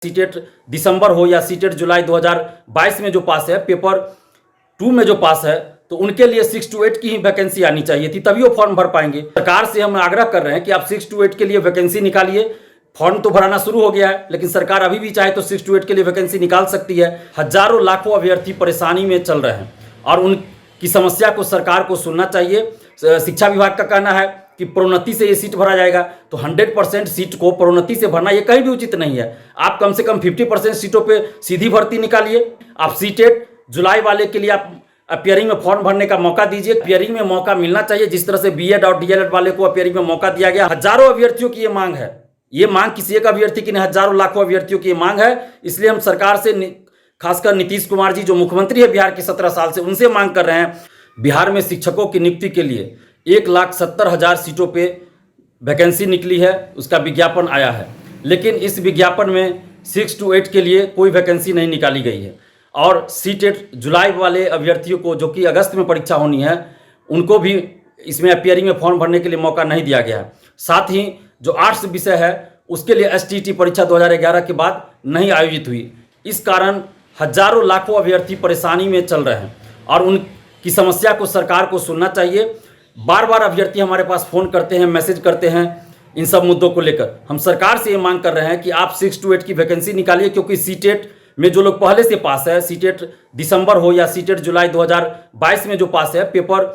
CTET दिसंबर हो या CTET जुलाई 2022 में जो पास है, पेपर 2 में जो पास है, तो उनके लिए 6 to 8 की ही वैकेंसी आनी चाहिए थी, तभी वो फॉर्म भर पाएंगे। सरकार से हम आग्रह कर रहे हैं कि आप 6 to 8 के लिए वैकेंसी निकालिए। फॉर्म तो भराना शुरू हो गया है, लेकिन सरकार अभी भी चाहे तो 6 to 8 के लिए वैकेंसी निकाल सकती है। हजारों लाखों अभ्यर्थी परेशानी में चल रहे हैं और उनकी समस्या को सरकार को सुनना चाहिए। शिक्षा विभाग का कहना है कि प्रोन्नति से ये सीट भरा जाएगा, तो 100% सीट को प्रोन्नति से भरना ये कहीं भी उचित नहीं है। आप कम से कम 50% सीटों पे सीधी भर्ती निकालिए। आप सीटेट जुलाई वाले के लिए आप अपियरिंग में फॉर्म भरने का मौका दीजिए। अपियरिंग में मौका मिलना चाहिए, जिस तरह से बीएड और डीएलएड वाले को अपियरिंग में मौका दिया गया। हजारों अभ्यर्थियों की ये मांग है, ये मांग किसी एक अभ्यर्थी की नहीं, हजारों लाखों अभ्यर्थियों की ये मांग है। इसलिए हम सरकार से, खासकर नीतीश कुमार जी जो मुख्यमंत्री है बिहार के 17 साल से, उनसे मांग कर रहे हैं। बिहार में शिक्षकों की नियुक्ति के लिए 1,70,000 सीटों पे वैकेंसी निकली है, उसका विज्ञापन आया है, लेकिन इस विज्ञापन में 6 to 8 के लिए कोई वैकेंसी नहीं निकाली गई है। और सीटेट जुलाई वाले अभ्यर्थियों को, जो कि अगस्त में परीक्षा होनी है, उनको भी इसमें अपियरिंग में फॉर्म भरने के लिए मौका नहीं दिया गया है। साथ ही जो आर्ट्स विषय है, उसके लिए एसटीईटी परीक्षा 2011 के बाद नहीं आयोजित हुई। इस कारण हजारों लाखों अभ्यर्थी परेशानी में चल रहे हैं और उनकी समस्या को सरकार को सुनना चाहिए। बार बार अभ्यर्थी हमारे पास फ़ोन करते हैं, मैसेज करते हैं इन सब मुद्दों को लेकर। हम सरकार से ये मांग कर रहे हैं कि आप 6 to 8 की वैकेंसी निकालिए, क्योंकि सीटेट में जो लोग पहले से पास है, सीटेट दिसंबर हो या सीटेट जुलाई 2022 में जो पास है, पेपर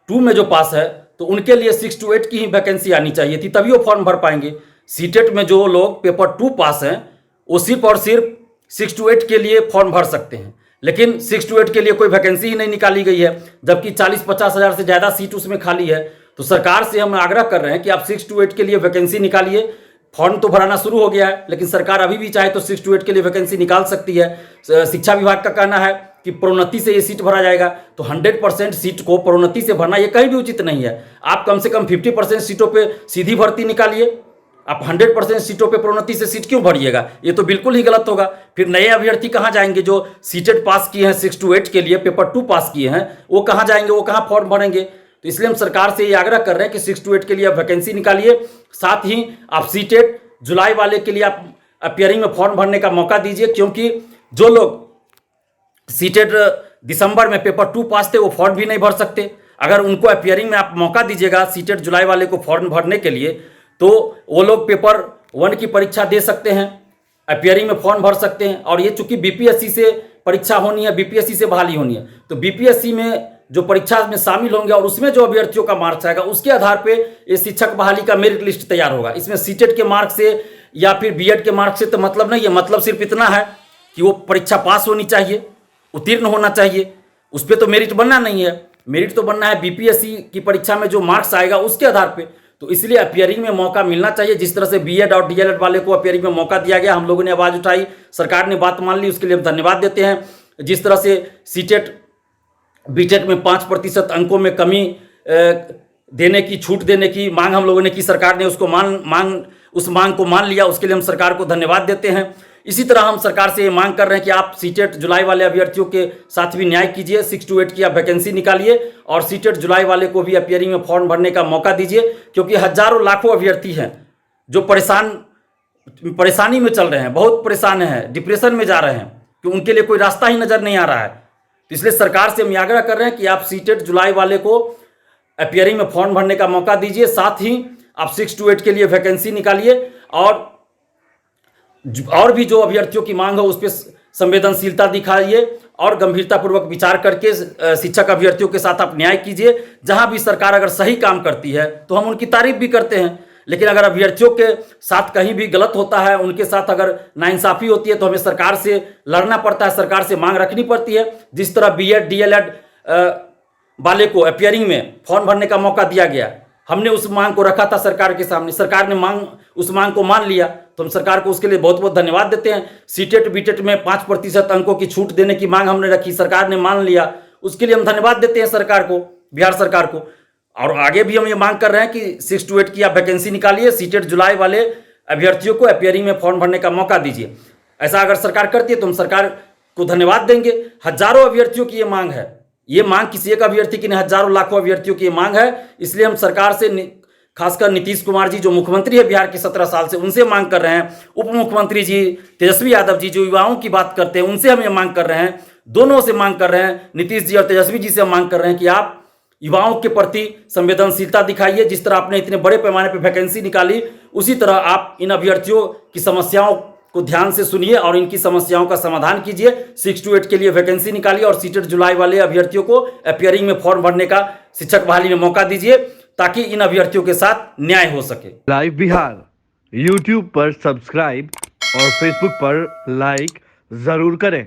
2 में जो पास है, तो उनके लिए 6 to 8 की ही वैकेंसी आनी चाहिए थी, तभी वो फॉर्म भर पाएंगे। सीटेट में जो लोग पेपर 2 पास हैं, वो सिर्फ और सिर्फ 6 to 8 के लिए फॉर्म भर सकते हैं, लेकिन 6 to 8 के लिए कोई वैकेंसी ही नहीं निकाली गई है, जबकि 40-50 हज़ार से ज़्यादा सीट उसमें खाली है। तो सरकार से हम आग्रह कर रहे हैं कि आप 6 to 8 के लिए वैकेंसी निकालिए। फॉर्म तो भराना शुरू हो गया है, लेकिन सरकार अभी भी चाहे तो 6 to 8 के लिए वैकेंसी निकाल सकती है। शिक्षा विभाग का कहना है कि प्रोन्नति से ये सीट भरा जाएगा, तो 100% सीट को प्रोन्नति से भरना ये कहीं भी उचित नहीं है। आप कम से कम 50% सीटों पे सीधी भर्ती निकालिए। आप 100% सीटों पे प्रोन्नति से सीट क्यों भरिएगा? ये तो बिल्कुल ही गलत होगा। फिर नए अभ्यर्थी कहाँ जाएंगे? जो सीटेट पास किए हैं 6 to 8 के लिए, पेपर 2 पास किए हैं, वो कहाँ जाएंगे? वो कहाँ फॉर्म भरेंगे? तो इसलिए हम सरकार से ये आग्रह कर रहे हैं कि 6 to 8 के लिए आप वैकेंसी निकालिए। साथ ही आप सीटेट जुलाई वाले के लिए आप अपियरिंग में फॉर्म भरने का मौका दीजिए, क्योंकि जो लोग सीटेट दिसंबर में पेपर 2 पास थे, वो फॉर्म भी नहीं भर सकते। अगर उनको अपियरिंग में आप मौका दीजिएगा सीटेट जुलाई वाले को फॉर्म भरने के लिए, तो वो लोग पेपर 1 की परीक्षा दे सकते हैं, अपियरिंग में फॉर्म भर सकते हैं। और ये चूंकि बीपीएससी से परीक्षा होनी है, बीपीएससी से बहाली होनी है, तो बीपीएससी में जो परीक्षा में शामिल होंगे और उसमें जो अभ्यर्थियों का मार्क्स आएगा, उसके आधार पे ये शिक्षक बहाली का मेरिट लिस्ट तैयार होगा। इसमें सीटेट के मार्क्स से या फिर बीएड के मार्क्स से तो मतलब नहीं है। मतलब सिर्फ इतना है कि वो परीक्षा पास होनी चाहिए, उत्तीर्ण होना चाहिए, उस पर तो मेरिट बनना नहीं है। मेरिट तो बनना है बीपीएससी की परीक्षा में जो मार्क्स आएगा उसके आधार पर। तो इसलिए अपियरिंग में मौका मिलना चाहिए, जिस तरह से बीएड और डीएलएड वाले को अपियरिंग में मौका दिया गया। हम लोगों ने आवाज़ उठाई, सरकार ने बात मान ली, उसके लिए हम धन्यवाद देते हैं। जिस तरह से सीटेट बीटेट में 5% अंकों में कमी देने की, छूट देने की मांग हम लोगों ने की, सरकार ने उसको उस मांग को मान लिया, उसके लिए हम सरकार को धन्यवाद देते हैं। इसी तरह हम सरकार से ये मांग कर रहे हैं कि आप सीटेट जुलाई वाले अभ्यर्थियों के साथ भी न्याय कीजिए। 6 to 8 की आप वैकेंसी निकालिए और सीटेट जुलाई वाले को भी अपियरिंग में फॉर्म भरने का मौका दीजिए, क्योंकि हजारों लाखों अभ्यर्थी हैं जो परेशानी में चल रहे हैं, बहुत परेशान हैं, डिप्रेशन में जा रहे हैं, कि उनके लिए कोई रास्ता ही नज़र नहीं आ रहा है। तो इसलिए सरकार से हम आग्रह कर रहे हैं कि आप सीटेट जुलाई वाले को अपियरिंग में फॉर्म भरने का मौका दीजिए। साथ ही आप 6 to 8 के लिए वैकेंसी निकालिए और भी जो अभ्यर्थियों की मांग है उस पर संवेदनशीलता दिखाइए और गंभीरतापूर्वक विचार करके शिक्षक अभ्यर्थियों के साथ आप न्याय कीजिए। जहां भी सरकार अगर सही काम करती है तो हम उनकी तारीफ भी करते हैं, लेकिन अगर अभ्यर्थियों के साथ कहीं भी गलत होता है, उनके साथ अगर नाइंसाफ़ी होती है, तो हमें सरकार से लड़ना पड़ता है, सरकार से मांग रखनी पड़ती है। जिस तरह बीएड डीएलएड वाले को अपियरिंग में फॉर्म भरने का मौका दिया गया, हमने उस मांग को रखा था सरकार के सामने, सरकार ने उस मांग को मान लिया, तो हम सरकार को उसके लिए बहुत बहुत धन्यवाद देते हैं। सीटेट बीटेट में 5% अंकों की छूट देने की मांग हमने रखी, सरकार ने मान लिया, उसके लिए हम धन्यवाद देते हैं सरकार को, बिहार सरकार को। और आगे भी हम ये मांग कर रहे हैं कि 6 to 8 की आप वैकेंसी निकालिए, सीटेट जुलाई वाले अभ्यर्थियों को अपियरिंग में फॉर्म भरने का मौका दीजिए। ऐसा अगर सरकार करती है तो हम सरकार को धन्यवाद देंगे। हजारों अभ्यर्थियों की ये मांग है, ये मांग किसी एक अभ्यर्थी की नहीं, हजारों लाखों अभ्यर्थियों की ये मांग है। इसलिए हम सरकार से, खासकर नीतीश कुमार जी जो मुख्यमंत्री है बिहार के 17 साल से, उनसे मांग कर रहे हैं। उप मुख्यमंत्री जी तेजस्वी यादव जी जो युवाओं की बात करते हैं, उनसे हम ये मांग कर रहे हैं, दोनों से मांग कर रहे हैं, नीतीश जी और तेजस्वी जी से हम मांग कर रहे हैं कि आप युवाओं के प्रति संवेदनशीलता दिखाइए। जिस तरह आपने इतने बड़े पैमाने पर वैकेंसी निकाली, उसी तरह आप इन अभ्यर्थियों की समस्याओं को ध्यान से सुनिए और इनकी समस्याओं का समाधान कीजिए। 6 to 8 के लिए वैकेंसी निकालिए और सीटेट जुलाई वाले अभ्यर्थियों को अपियरिंग में फॉर्म भरने का शिक्षक बहाली में मौका दीजिए, ताकि इन अभ्यर्थियों के साथ न्याय हो सके। लाइव बिहार YouTube पर सब्सक्राइब और Facebook पर लाइक जरूर करें।